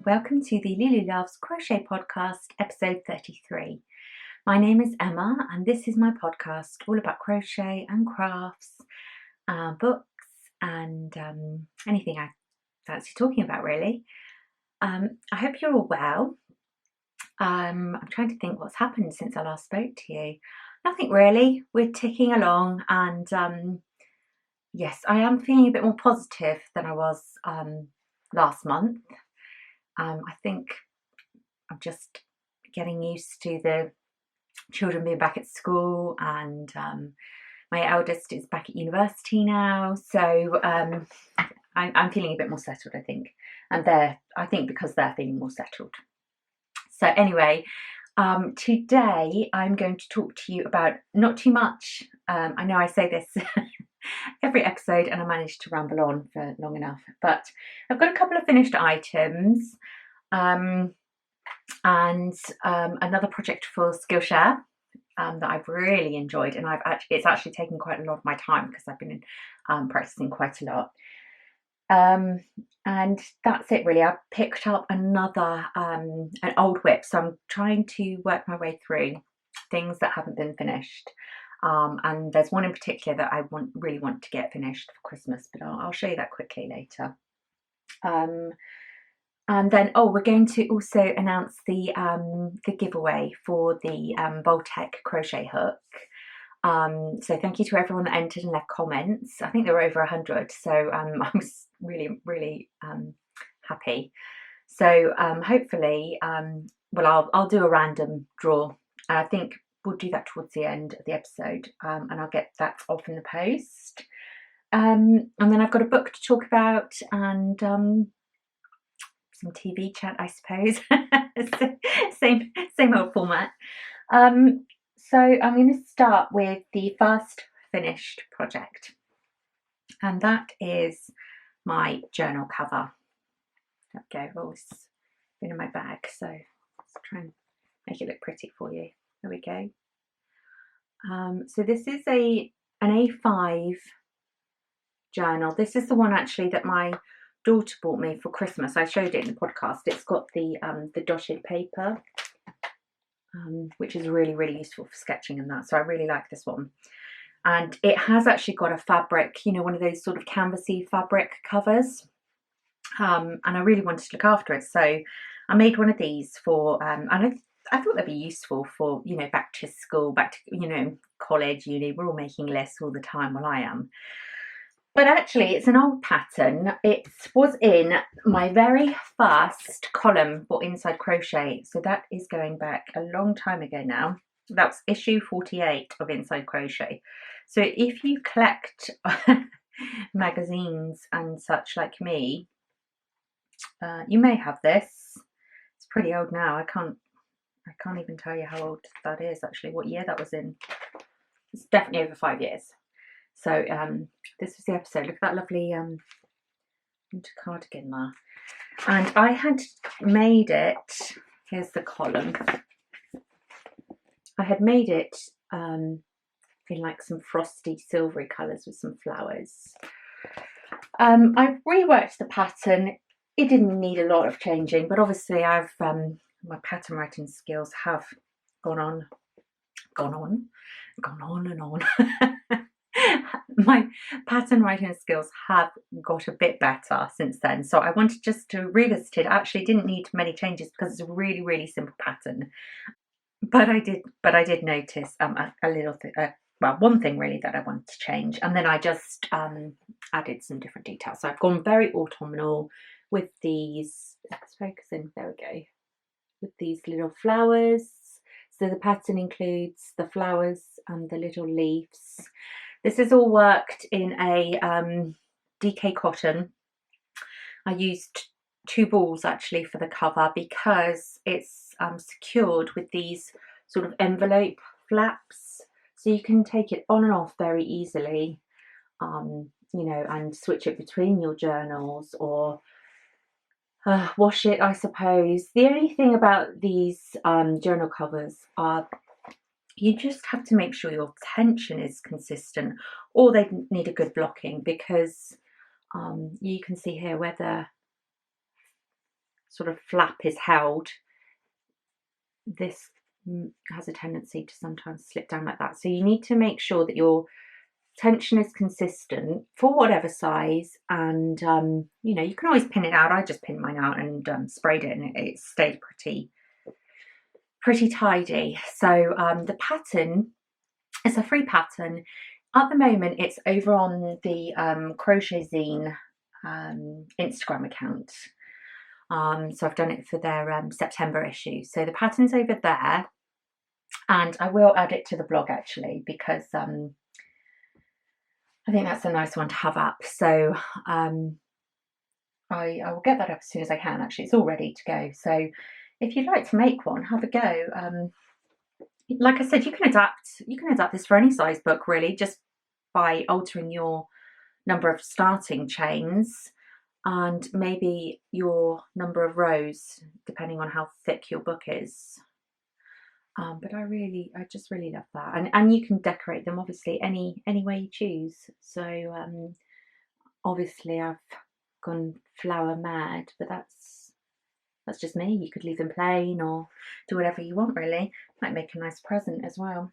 welcome to the Lululoves Crochet Podcast, episode 33. My name is Emma, and this is my podcast all about crochet and crafts, books, and anything I fancy talking about, really. I hope you're all well. I'm trying to think what's happened since I last spoke to you. Nothing really. We're ticking along, and yes, I am feeling a bit more positive than I was last month. I think I'm just getting used to the children being back at school, and my eldest is back at university now, so I'm feeling a bit more settled, I think, and I think because they're feeling more settled. So anyway, today I'm going to talk to you about not too much. I know I say this every episode and I manage to ramble on for long enough, but I've got a couple of finished items, and another project for Skillshare that I've really enjoyed, and it's actually taken quite a lot of my time because I've been practicing quite a lot. And that's it really. I picked up another an old whip, so I'm trying to work my way through things that haven't been finished. And there's one in particular that I really want to get finished for Christmas, but I'll show you that quickly later. And then, we're going to also announce the giveaway for the Voltec crochet hook. So thank you to everyone that entered and left comments. I think there were over 100, so I was really happy. So hopefully, I'll do a random draw. I think we'll do that towards the end of the episode, and I'll get that off in the post. And then I've got a book to talk about, and some TV chat, I suppose. same old format. So I'm going to start with the first finished project, and that is my journal cover. There we go. Oh, it's been in my bag, so let's try and make it look pretty for you. There we go. So this is an A5 journal. This is the one actually that my daughter bought me for Christmas. I showed it in the podcast. It's got the dotted paper, which is really useful for sketching and that. So I really like this one. And it has actually got a fabric, one of those sort of canvasy fabric covers. And I really wanted to look after it. So I made one of these for, and I thought they'd be useful for, back to school, back to, college, uni. We're all making lists all the time. Well, I am. But actually, it's an old pattern. It was in my very first column for Inside Crochet. So that is going back a long time ago now. That's issue 48 of Inside Crochet. So if you collect magazines and such like me, you may have this. It's pretty old now. I can't even tell you how old that is, actually, what year that was in. It's definitely over 5 years. So this was the episode. Look at that lovely winter cardigan there. And I had made it, here's the column. I had made it in like some frosty silvery colours with some flowers. I've reworked the pattern. It didn't need a lot of changing, but obviously my pattern writing skills have gone on and on. My pattern writing skills have got a bit better since then, so I wanted just to revisit it. Actually didn't need many changes because it's a really simple pattern, but I did notice a little one thing really that I wanted to change, and then I just added some different details. So I've gone very autumnal with these, let's focus in, there we go, with these little flowers. So the pattern includes the flowers and the little leaves. This is all worked in a DK cotton. I used 2 balls actually for the cover because it's secured with these sort of envelope flaps. So you can take it on and off very easily, and switch it between your journals or wash it, I suppose. The only thing about these journal covers are you just have to make sure your tension is consistent, or they need a good blocking, because you can see here where the sort of flap is held, this has a tendency to sometimes slip down like that. So you need to make sure that your tension is consistent for whatever size, and you know, you can always pin it out. I just pinned mine out and sprayed it, and it stayed pretty tidy. So the pattern is a free pattern. At the moment it's over on the Crochet Zine Instagram account. So I've done it for their September issue. So the pattern's over there, and I will add it to the blog actually, because I think that's a nice one to have up. So I will get that up as soon as I can. Actually, it's all ready to go. So if you'd like to make one, have a go. Like I said, you can adapt this for any size book really, just by altering your number of starting chains and maybe your number of rows, depending on how thick your book is. But I just really love that, and you can decorate them obviously any way you choose. So obviously I've gone flower mad, but that's just me. You could leave them plain or do whatever you want really. Might make a nice present as well.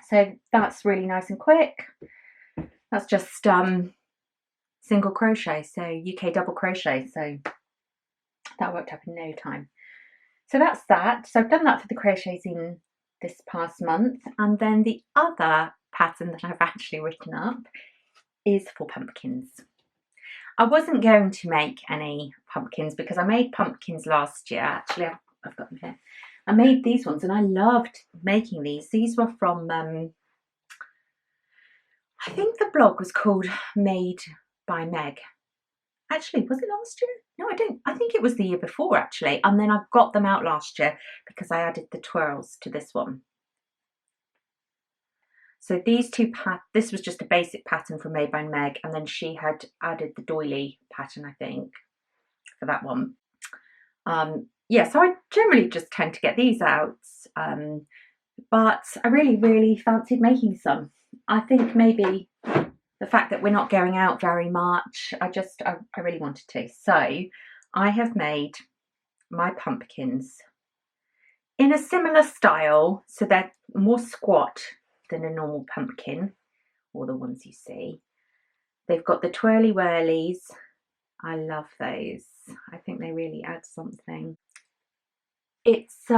So that's really nice and quick. That's just single crochet, so UK double crochet, so that worked up in no time. So that's that. So I've done that for the Crochet Zine this past month, and then the other pattern that I've actually written up is for pumpkins. I wasn't going to make any pumpkins because I made pumpkins last year. Actually, I've got them here. I made these ones and I loved making these. These were from, I think the blog was called Made by Meg. Actually, was it last year? No, I don't. I think it was the year before actually. And then I got them out last year because I added the twirls to this one. So these two this was just a basic pattern from Made by Meg, and then she had added the doily pattern, I think, for that one. Yeah, so I generally just tend to get these out, but I really fancied making some. I think maybe the fact that we're not going out very much, I really wanted to. So I have made my pumpkins in a similar style, so they're more squat than a normal pumpkin, or the ones you see. They've got the twirly whirlies. I love those. I think they really add something. It's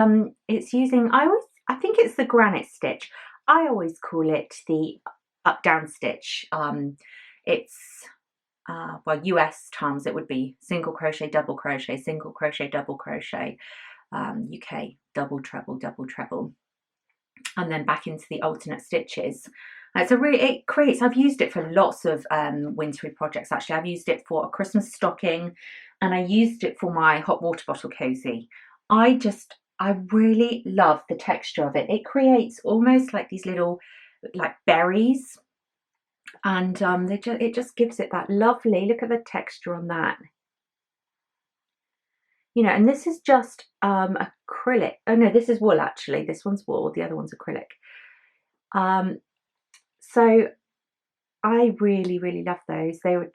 using, I think it's the granite stitch. I always call it the up down stitch. It's well, US terms it would be single crochet, double crochet, single crochet, double crochet. UK double treble, and then back into the alternate stitches. It creates, I've used it for lots of wintry projects actually. I've used it for a Christmas stocking, and I used it for my hot water bottle cozy. I really love the texture of it. It creates almost like these little like berries, and it just gives it that lovely, look at the texture on that. You know, and this is just acrylic. Oh no, this is wool actually. This one's wool, the other one's acrylic. So I really love those. They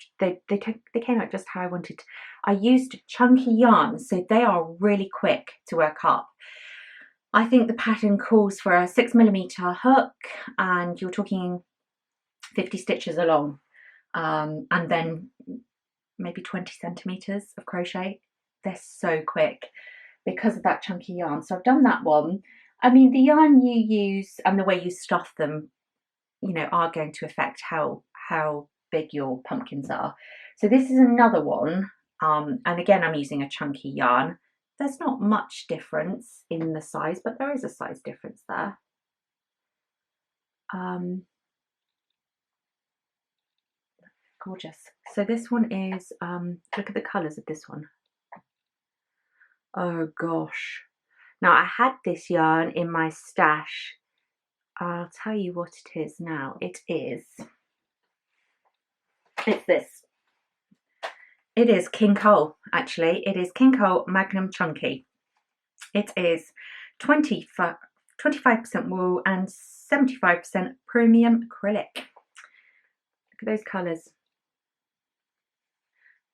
came out just how I wanted. I used chunky yarn, so they are really quick to work up. I think the pattern calls for a 6mm hook, and you're talking 50 stitches along, and then maybe 20 centimeters of crochet. They're so quick because of that chunky yarn. So I've done that one. I mean, the yarn you use and the way you stuff them, you know, are going to affect how big your pumpkins are. So this is another one, and again I'm using a chunky yarn. There's not much difference in the size, but there is a size difference there. Gorgeous. So this one is, look at the colours of this one. Oh gosh. Now I had this yarn in my stash. I'll tell you what it is now. It's this. It is King Cole, actually. It is King Cole Magnum Chunky. It is 25% wool and 75% premium acrylic. Look at those colours.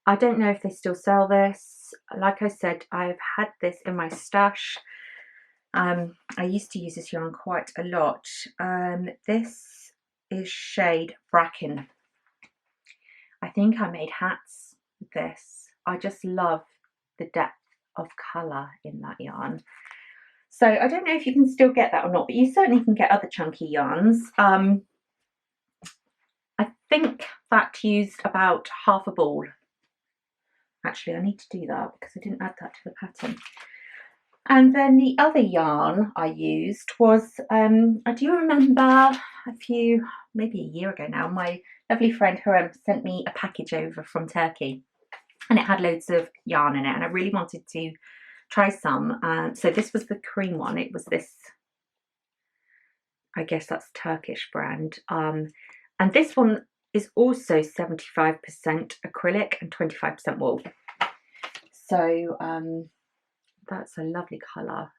I don't know if they still sell this. Like I said, I've had this in my stash. I used to use this yarn quite a lot. This is shade Bracken. I think I made hats with this. I just love the depth of colour in that yarn. So I don't know if you can still get that or not, but you certainly can get other chunky yarns. I think that used about half a ball. Actually, I need to do that because I didn't add that to the pattern. And then the other yarn I used was, I do remember maybe a year ago now, my lovely friend Harem sent me a package over from Turkey, and it had loads of yarn in it, and I really wanted to try some. So this was the cream one. It was this, I guess that's Turkish brand. And this one is also 75% acrylic and 25% wool. So that's a lovely colour.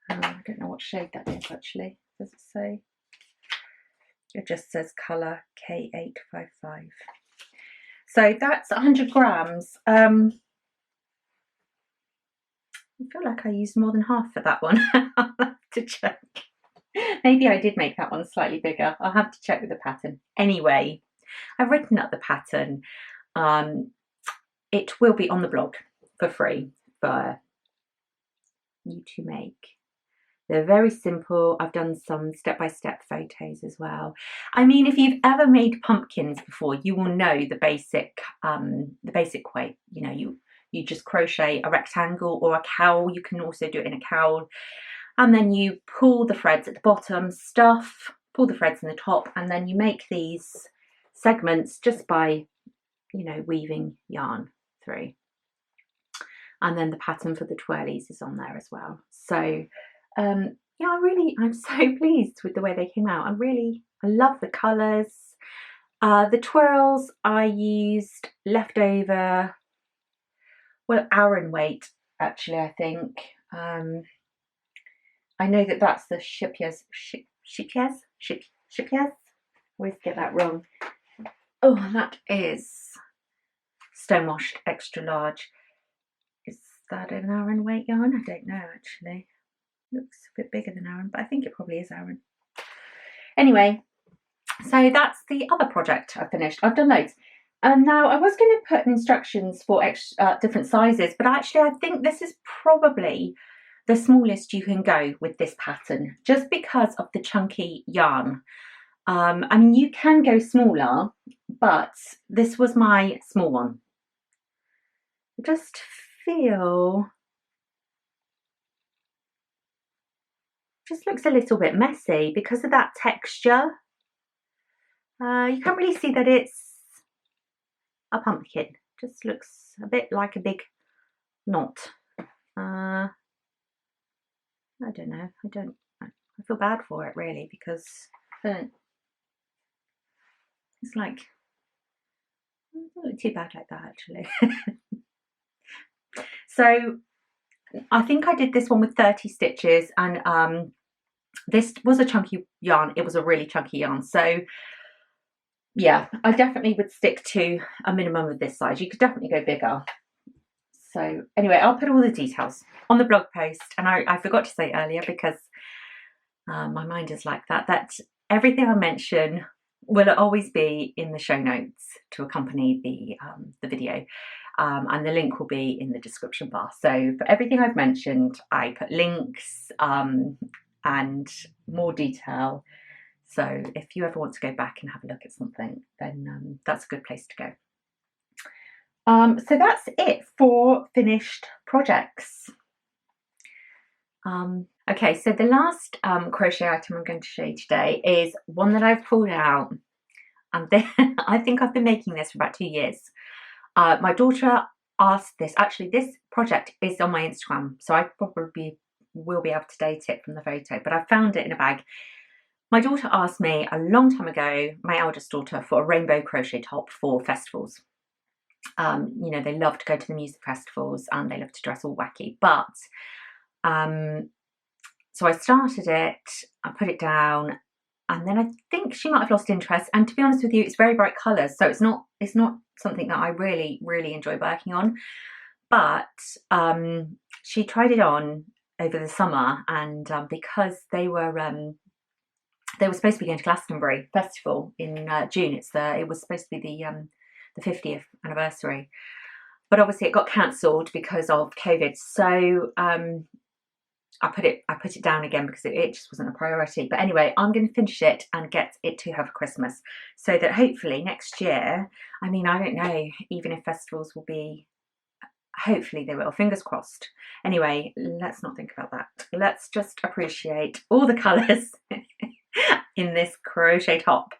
I don't know what shade that is actually. Does it say? It just says colour K855. So that's 100 grams. I feel like I used more than half for that one. I'll have to check. Maybe I did make that one slightly bigger. I'll have to check with the pattern. Anyway, I've written up the pattern. It will be on the blog for free for you to make. They're very simple. I've done some step-by-step photos as well. I mean, if you've ever made pumpkins before, you will know the basic way. You know, you just crochet a rectangle or a cowl. You can also do it in a cowl. And then you pull the threads at the bottom, pull the threads in the top, and then you make these segments just by, you know, weaving yarn through. And then the pattern for the twirlies is on there as well. So yeah, I'm so pleased with the way they came out. I love the colours. The twirls I used leftover, well, Aran weight actually, I think. I know that that's the Shipias. Always get that wrong. Oh, that is stone washed extra large. Is that an Aran weight yarn? I don't know actually. Looks a bit bigger than Aran, but I think it probably is Aran. Anyway, so that's the other project I finished. I've done loads. And now I was going to put instructions for different sizes, but actually I think this is probably the smallest you can go with this pattern, just because of the chunky yarn. I mean, you can go smaller, but this was my small one. I just feel just looks a little bit messy because of that texture. You can't really see that it's a pumpkin. Just looks a bit like a big knot. I don't know. I feel bad for it really, because it's like, it doesn't look too bad like that actually. So I think I did this one with 30 stitches, and this was a chunky yarn. It was a really chunky yarn. So yeah, I definitely would stick to a minimum of this size. You could definitely go bigger. So anyway, I'll put all the details on the blog post. And I forgot to say earlier, because my mind is like that everything I mention will always be in the show notes to accompany the video. And the link will be in the description bar. So for everything I've mentioned, I put links and more detail. So if you ever want to go back and have a look at something, then that's a good place to go. So that's it for finished projects. Okay, so the last crochet item I'm going to show you today is one that I've pulled out, and I think I've been making this for about 2 years. My daughter asked this. Actually, this project is on my Instagram, so I probably will be able to date it from the photo, but I found it in a bag. My daughter asked me a long time ago, my eldest daughter, for a rainbow crochet top for festivals. You know, they love to go to the music festivals and they love to dress all wacky. But so I started it, I put it down, and then I think she might have lost interest. And to be honest with you, it's very bright colours, so it's not something that I really enjoy working on. But she tried it on over the summer, and because they were supposed to be going to Glastonbury Festival in June. It was supposed to be the 50th anniversary, but obviously it got cancelled because of COVID. So I put it down again because it just wasn't a priority. But anyway, I'm going to finish it and get it to her for Christmas, so that hopefully next year, I mean, I don't know even if festivals will be, hopefully they will, fingers crossed. Anyway, let's not think about that. Let's just appreciate all the colours in this crochet top.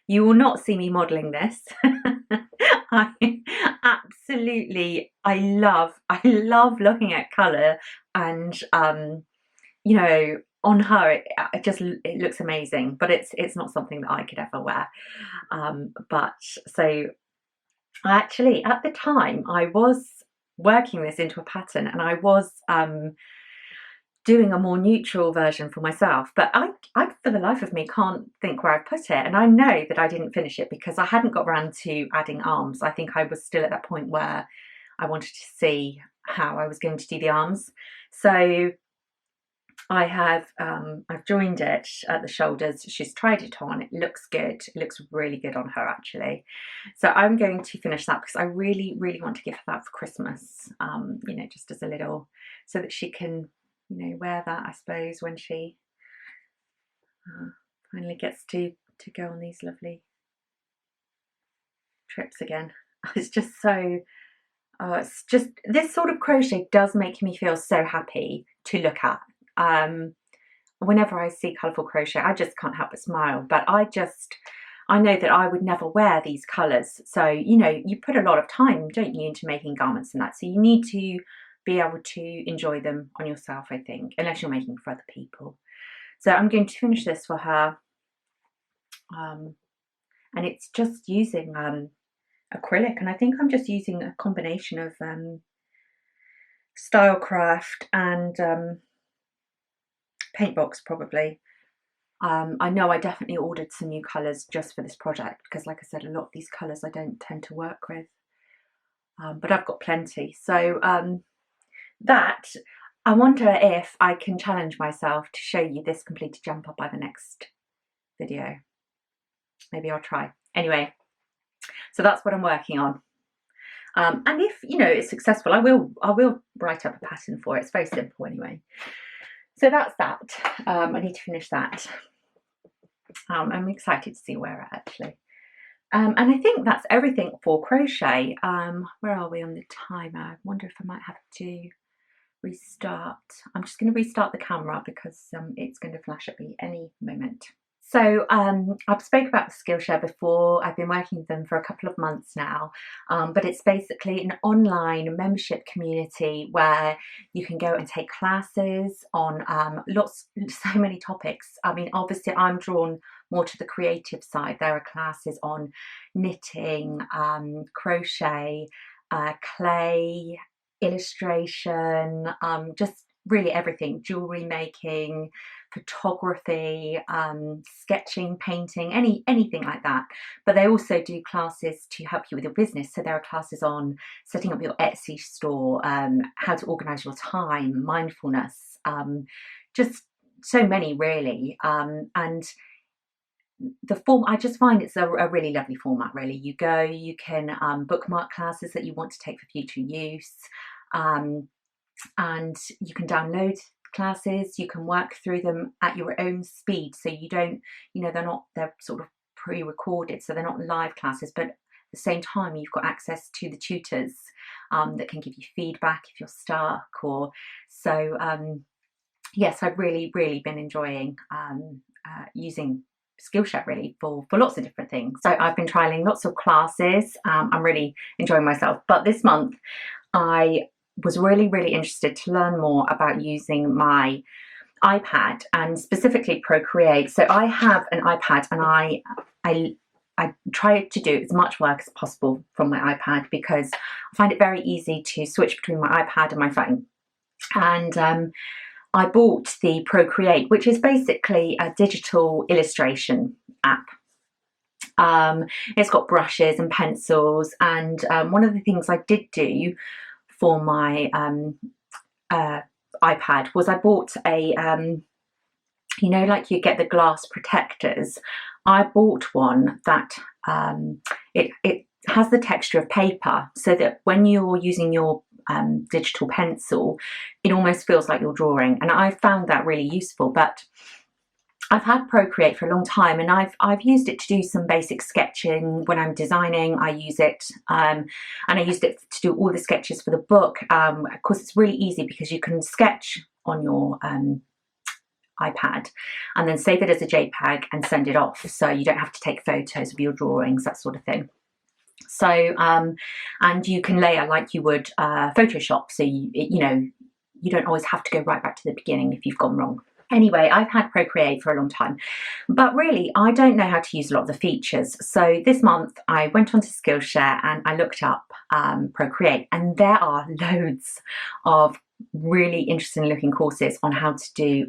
You will not see me modelling this. I love looking at colour, and you know, on her it looks amazing, but it's not something that I could ever wear. But so actually at the time I was working this into a pattern, and I was doing a more neutral version for myself, but I for the life of me can't think where I put it, and I know that I didn't finish it because I hadn't got around to adding arms. I think I was still at that point where I wanted to see how I was going to do the arms. So I have I've joined it at the shoulders. She's tried it on. It looks good. It looks really good on her actually. So I'm going to finish that because I really want to give her that for Christmas. You know, just as a little, so that she can, you know, wear that, I suppose, when she finally gets to go on these lovely trips again. It's just so, it's just, this sort of crochet does make me feel so happy to look at. Whenever I see colourful crochet, I just can't help but smile. But I know that I would never wear these colours. So, you know, you put a lot of time, don't you, into making garments and that. So you need to be able to enjoy them on yourself, I think, unless you're making for other people. So I'm going to finish this for her. And it's just using acrylic, and I think I'm just using a combination of Stylecraft and Paintbox probably. I know I definitely ordered some new colours just for this project because, like I said, a lot of these colours I don't tend to work with, but I've got plenty. So that, I wonder if I can challenge myself to show you this completed jumper by the next video. Maybe I'll try. Anyway, so that's what I'm working on. And if, you know, it's successful, I will write up a pattern for it. It's very simple anyway. So that's that. I need to finish that. I'm excited to see where we're at actually. And I think that's everything for crochet. Where are we on the timer? I wonder if I might have to restart. I'm just going to restart the camera because it's going to flash at me any moment. So I've spoke about the Skillshare before. I've been working with them for a couple of months now, but it's basically an online membership community where you can go and take classes on so many topics. I mean, obviously I'm drawn more to the creative side. There are classes on knitting, crochet, clay, illustration, just really everything, jewelry making, photography, sketching, painting, anything like that. But they also do classes to help you with your business. So there are classes on setting up your Etsy store, how to organize your time, mindfulness, just so many really. And the form, I just find it's a really lovely format really. You go, you can bookmark classes that you want to take for future use, and you can download classes, you can work through them at your own speed, so you don't, you know, they're sort of pre-recorded, so they're not live classes, but at the same time you've got access to the tutors that can give you feedback if you're stuck, or so yes, I've really been enjoying using Skillshare really for lots of different things. So I've been trialing lots of classes. I'm really enjoying myself, but this month I was really interested to learn more about using my iPad and specifically Procreate. So I have an iPad and I try to do as much work as possible from my iPad because I find it very easy to switch between my iPad and my phone. And I bought the Procreate, which is basically a digital illustration app. It's got brushes and pencils, and one of the things I did do for my iPad was I bought a you know, like you get the glass protectors. I bought one that it has the texture of paper, so that when you're using your digital pencil, it almost feels like you're drawing, and I found that really useful. But I've had Procreate for a long time, and I've used it to do some basic sketching when I'm designing. I use it, and I used it to do all the sketches for the book. Of course, it's really easy because you can sketch on your iPad and then save it as a JPEG and send it off, so you don't have to take photos of your drawings, that sort of thing. So and you can layer like you would Photoshop, so you know, you don't always have to go right back to the beginning if you've gone wrong. Anyway, I've had Procreate for a long time, but really I don't know how to use a lot of the features. So this month I went onto Skillshare and I looked up Procreate, and there are loads of really interesting looking courses on how to do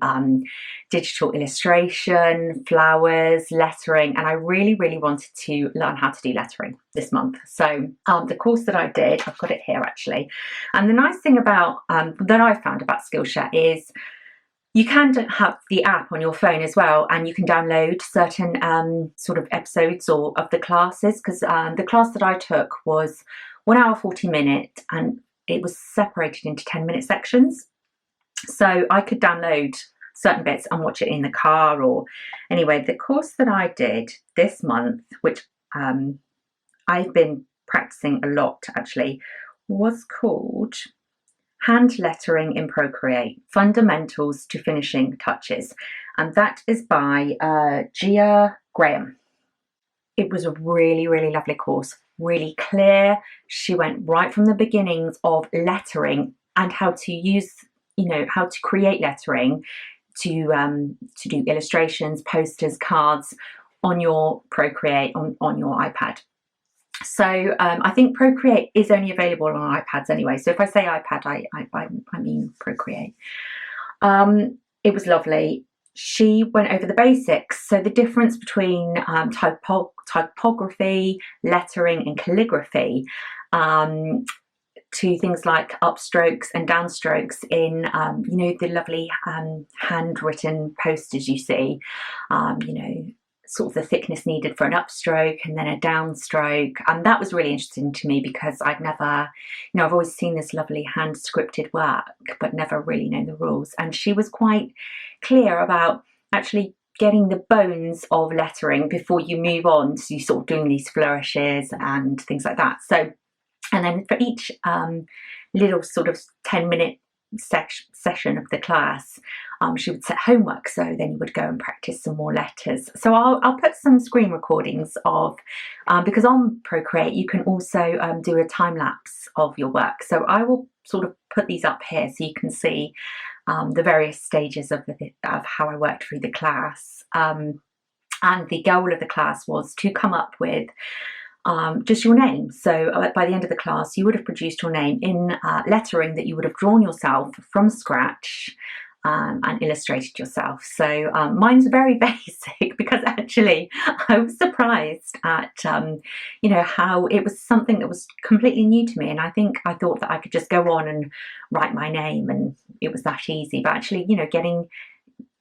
digital illustration, flowers, lettering, and I really wanted to learn how to do lettering this month. So the course that I did, I've got it here actually, and the nice thing about that I found about Skillshare is you can have the app on your phone as well, and you can download certain sort of episodes or of the classes, because the class that I took was 1 hour 40 minutes and it was separated into 10-minute sections, so I could download certain bits and watch it in the car. Or anyway, the course that I did this month, which I've been practicing a lot actually, was called Hand Lettering in Procreate, Fundamentals to Finishing Touches, and that is by Gia Graham. It was a really lovely course, really clear. She went right from the beginnings of lettering and how to use, you know, how to create lettering to do illustrations, posters, cards on your Procreate, on your iPad. So I think Procreate is only available on iPads anyway. So if I say iPad, I mean Procreate. It was lovely. She went over the basics. So the difference between typography, lettering and calligraphy, to things like upstrokes and downstrokes in, you know, the lovely handwritten posters you see, you know, sort of the thickness needed for an upstroke and then a downstroke. And that was really interesting to me because I'd never, you know, I've always seen this lovely hand scripted work, but never really known the rules. And she was quite clear about actually getting the bones of lettering before you move on to sort of doing these flourishes and things like that. So, and then for each little sort of 10-minute session of the class, she would set homework, so then you would go and practice some more letters. So I'll put some screen recordings of, because on Procreate you can also do a time lapse of your work. So I will sort of put these up here so you can see the various stages of how I worked through the class. And the goal of the class was to come up with just your name. So by the end of the class you would have produced your name in lettering that you would have drawn yourself from scratch and illustrated yourself. So mine's very basic because actually I was surprised at you know, how it was something that was completely new to me, and I thought that I could just go on and write my name and it was that easy. But actually, you know, getting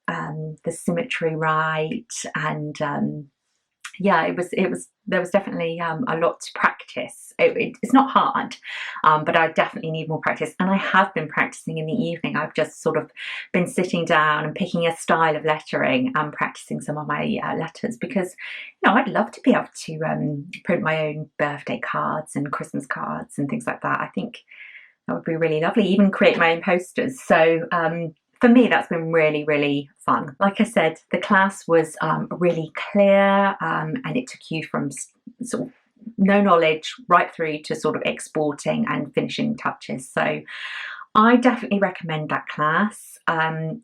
the symmetry right and yeah, there was definitely a lot to practice. It's not hard, but I definitely need more practice, and I have been practicing in the evening. I've just sort of been sitting down and picking a style of lettering and practicing some of my letters, because, you know, I'd love to be able to print my own birthday cards and Christmas cards and things like that. I think that would be really lovely, even create my own posters. So for me, that's been really fun. Like I said, the class was really clear, and it took you from sort of no knowledge right through to sort of exporting and finishing touches. So I definitely recommend that class. I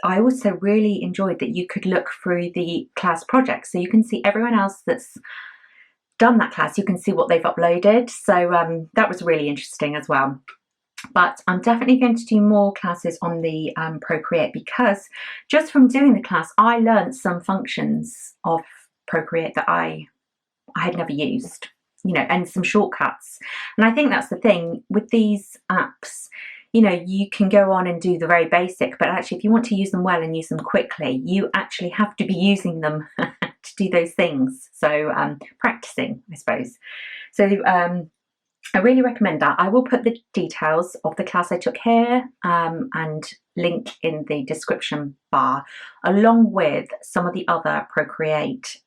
also really enjoyed that you could look through the class projects, so you can see everyone else that's done that class. You can see what they've uploaded. So that was really interesting as well. But I'm definitely going to do more classes on the Procreate, because just from doing the class, I learned some functions of Procreate that I had never used, you know, and some shortcuts. And I think that's the thing with these apps. You know, you can go on and do the very basic, but actually if you want to use them well and use them quickly, you actually have to be using them to do those things. So practicing, I suppose. So I really recommend that. I will put the details of the class I took here and link in the description bar, along with some of the other Procreate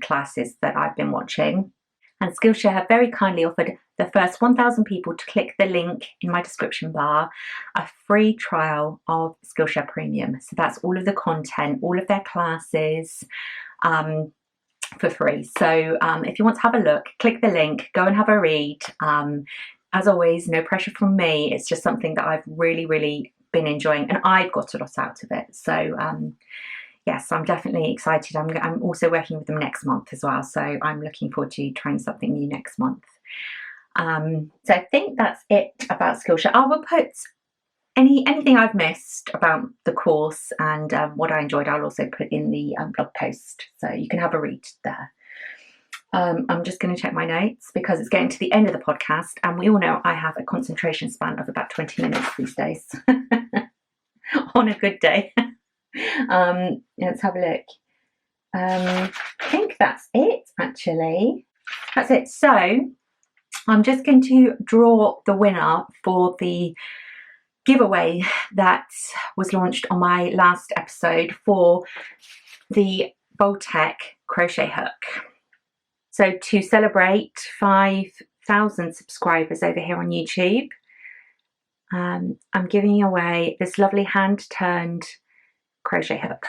classes that I've been watching. And Skillshare have very kindly offered the first 1,000 people to click the link in my description bar a free trial of Skillshare Premium. So that's all of the content, all of their classes, for free. So if you want to have a look, click the link, go and have a read. As always, no pressure from me. It's just something that I've really been enjoying, and I've got a lot out of it. So yes, I'm definitely excited. I'm also working with them next month as well, so I'm looking forward to trying something new next month. So I think that's it about Skillshare. I will put anything I've missed about the course and what I enjoyed, I'll also put in the blog post, so you can have a read there. I'm just going to check my notes because it's getting to the end of the podcast, and we all know I have a concentration span of about 20 minutes these days on a good day. Let's have a look. I think that's it, actually. That's it. So I'm just going to draw the winner for the giveaway that was launched on my last episode for the Voltec crochet hook. So to celebrate 5,000 subscribers over here on YouTube, I'm giving away this lovely hand-turned crochet hook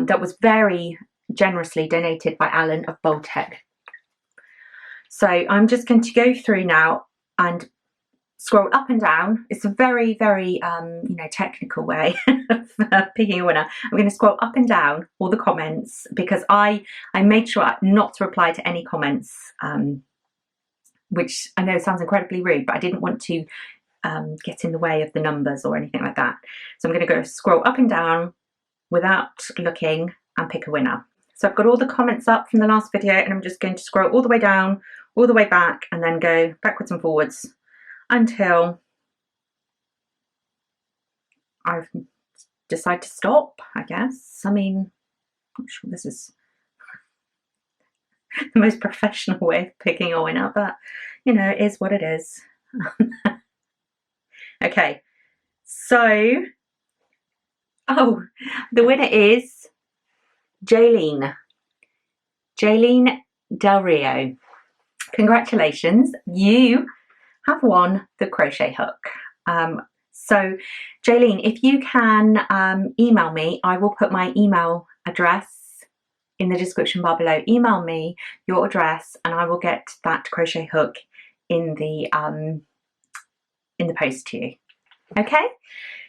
that was very generously donated by Alan of Voltec. So I'm just going to go through now and scroll up and down. It's a very technical way of picking a winner. I'm going to scroll up and down all the comments because I made sure not to reply to any comments, which I know sounds incredibly rude, but I didn't want to get in the way of the numbers or anything like that. So I'm going to go scroll up and down without looking and pick a winner. So I've got all the comments up from the last video, and I'm just going to scroll all the way down, all the way back, and then go backwards and forwards until I've decided to stop, I guess. I mean, I'm not sure this is the most professional way of picking a winner, but you know, it is what it is. Okay, so, oh, the winner is Jaylene Del Rio. Congratulations, you have won the crochet hook. So Jaylene, if you can email me, I will put my email address in the description bar below. Email me your address and I will get that crochet hook in the post to you. Okay,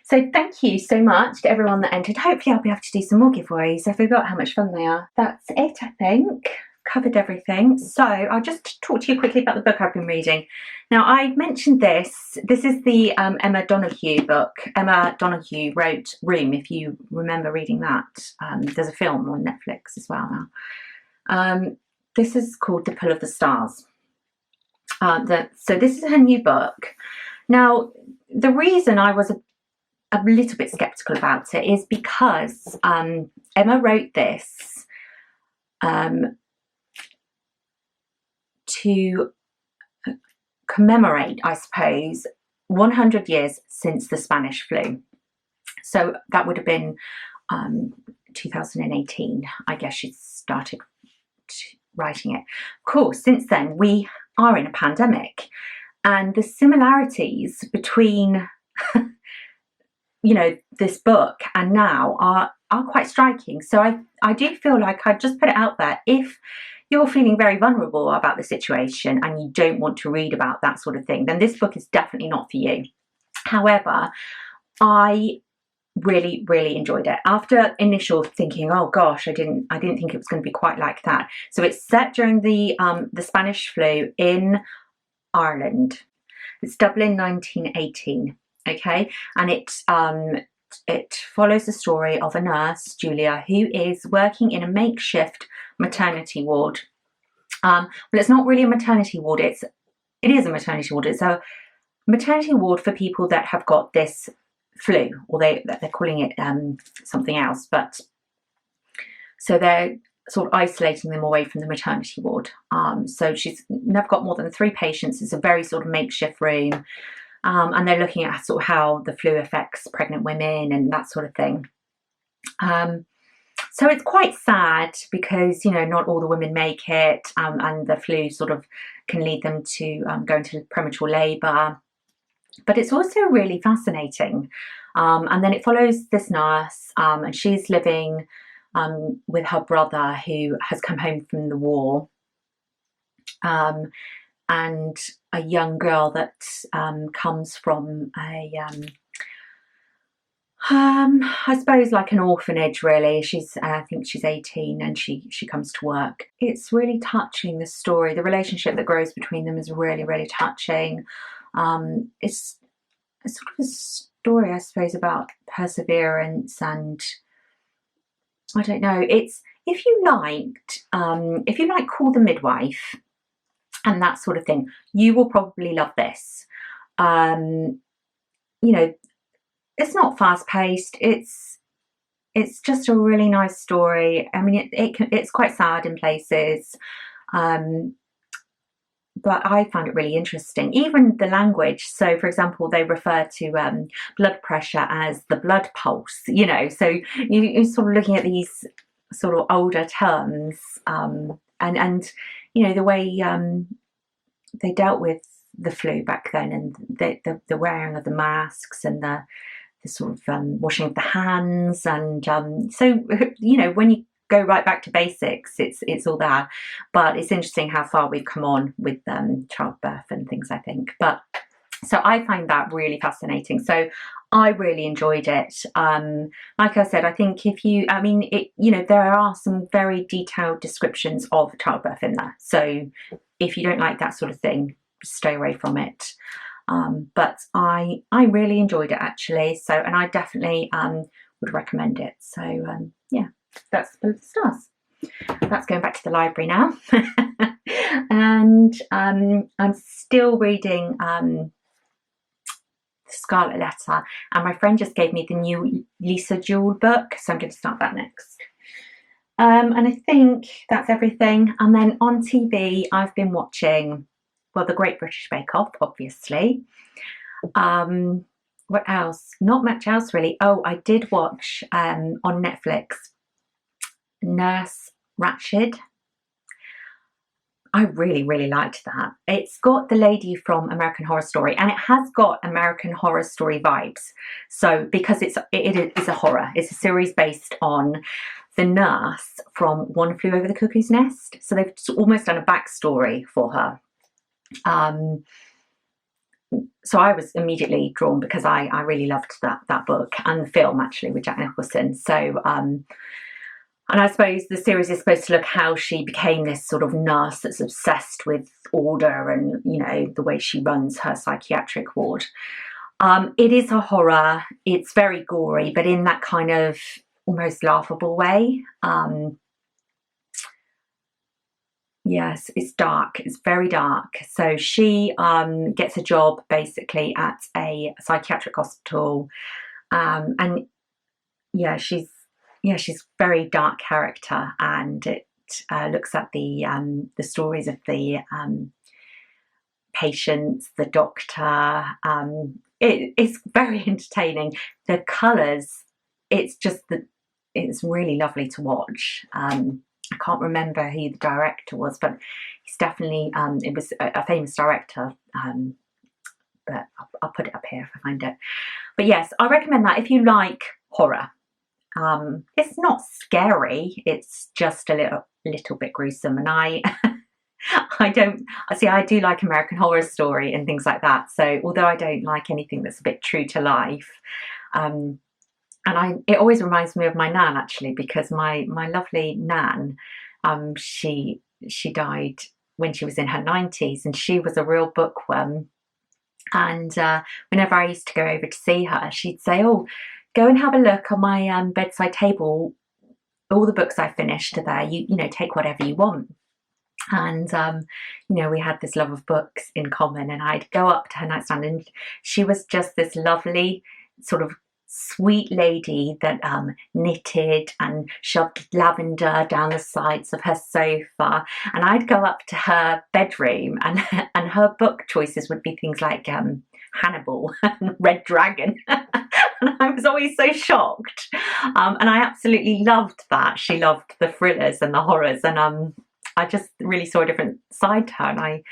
so thank you so much to everyone that entered. Hopefully I'll be able to do some more giveaways. I forgot how much fun they are. That's it, I think. Covered everything. So I'll just talk to you quickly about the book I've been reading. Now, I mentioned this is the Emma Donoghue book. Emma Donoghue wrote Room, if you remember reading that. There's a film on Netflix as well now. This is called The Pull of the Stars. So this is her new book. Now, the reason I was a little bit skeptical about it is because Emma wrote this to commemorate, I suppose, 100 years since the Spanish flu. So that would have been 2018, I guess she started writing it. Of course, since then we are in a pandemic, and the similarities between you know, this book and now are quite striking. So I do feel like I'd just put it out there. If you're feeling very vulnerable about the situation and you don't want to read about that sort of thing, then this book is definitely not for you. However, I really enjoyed it. After initial thinking, oh gosh, I didn't think it was going to be quite like that. So it's set during the Spanish flu in Ireland. It's Dublin 1918, okay, and it follows the story of a nurse, Julia, who is working in a makeshift maternity ward. Well, it's not really a maternity ward, it is a maternity ward. It's a maternity ward for people that have got this flu, or they're calling it something else, but so they're sort of isolating them away from the maternity ward. So she's never got more than 3 patients. It's a very sort of makeshift room, and they're looking at sort of how the flu affects pregnant women and that sort of thing. So it's quite sad because, you know, not all the women make it, and the flu sort of can lead them to go into premature labour. But it's also really fascinating. And then it follows this nurse, and she's living with her brother who has come home from the war, and a young girl that comes from a I suppose like an orphanage, really. She's I think she's 18, and she comes to work. It's really touching, the story. The relationship that grows between them is really, really touching. It's sort of a story, I suppose, about perseverance, and I don't know. It's if you like Call the Midwife and that sort of thing, you will probably love this. You know, it's not fast paced. It's just a really nice story. I mean, it's quite sad in places, but I found it really interesting. Even the language. So, for example, they refer to blood pressure as the blood pulse. You know, so you're sort of looking at these sort of older terms, and you know the way they dealt with the flu back then, and the wearing of the masks, and the sort of washing of the hands, and so you know, when you go right back to basics, it's all there. But it's interesting how far we've come on with childbirth and things, I think. But so I find that really fascinating. So I really enjoyed it. Like I said, I think if you, I mean, you know, there are some very detailed descriptions of childbirth in there. So if you don't like that sort of thing, stay away from it. But I really enjoyed it, actually. So, and I definitely would recommend it. So yeah, that's Split the Stars. That's going back to the library now. And I'm still reading Scarlet Letter, and my friend just gave me the new Lisa Jewell book, so I'm going to start that next. And I think that's everything. And then on TV, I've been watching, well, The Great British Bake Off, obviously. What else? Not much else, really. Oh, I did watch on Netflix Nurse Ratched. I really, really liked that. It's got the lady from American Horror Story, and it has got American Horror Story vibes. So because it is a horror, it's a series based on the nurse from One Flew Over the Cuckoo's Nest. So they've almost done a backstory for her. So I was immediately drawn because I really loved that book, and the film, actually, with Jack Nicholson. So and I suppose the series is supposed to look how she became this sort of nurse that's obsessed with order, and, you know, the way she runs her psychiatric ward. It is a horror. It's very gory, but in that kind of almost laughable way. Yes, it's dark. It's very dark. So she gets a job basically at a psychiatric hospital, and yeah, she's very dark character, and it looks at the stories of the patients, the doctor. It's very entertaining. The colours, it's really lovely to watch. I can't remember who the director was, but he's definitely it was a famous director. But I'll put it up here if I find it. But yes, I recommend that if you like horror. It's not scary, it's just a little bit gruesome, and I do like American Horror Story and things like that. So although I don't like anything that's a bit true to life, and it always reminds me of my nan, actually, because my lovely nan, she died when she was in her 90s, and she was a real bookworm. And whenever I used to go over to see her, she'd say, oh, go and have a look on my bedside table. All the books I finished are there. You know, take whatever you want. And you know, we had this love of books in common, and I'd go up to her nightstand, and she was just this lovely sort of sweet lady that knitted and shoved lavender down the sides of her sofa. And I'd go up to her bedroom, and and her book choices would be things like Hannibal and Red Dragon. And I was always so shocked, and I absolutely loved that. She loved the thrillers and the horrors, and I just really saw a different side to her, and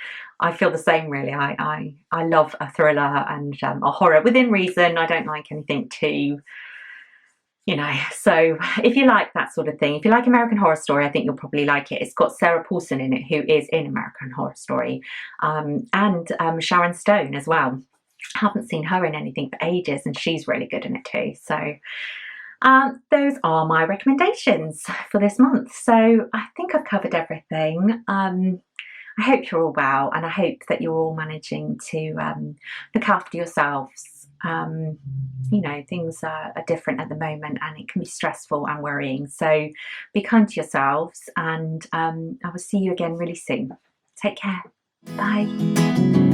I feel the same really. I love a thriller and a horror within reason. I don't like anything too, you know. So if you like that sort of thing, if you like American Horror Story, I think you'll probably like it. It's got Sarah Paulson in it, who is in American Horror Story, and Sharon Stone as well. I haven't seen her in anything for ages, and she's really good in it too. So those are my recommendations for this month. So I think I've covered everything. I hope you're all well, and I hope that you're all managing to look after yourselves. You know, things are different at the moment, and it can be stressful and worrying. So be kind to yourselves, and I will see you again really soon. Take care. Bye.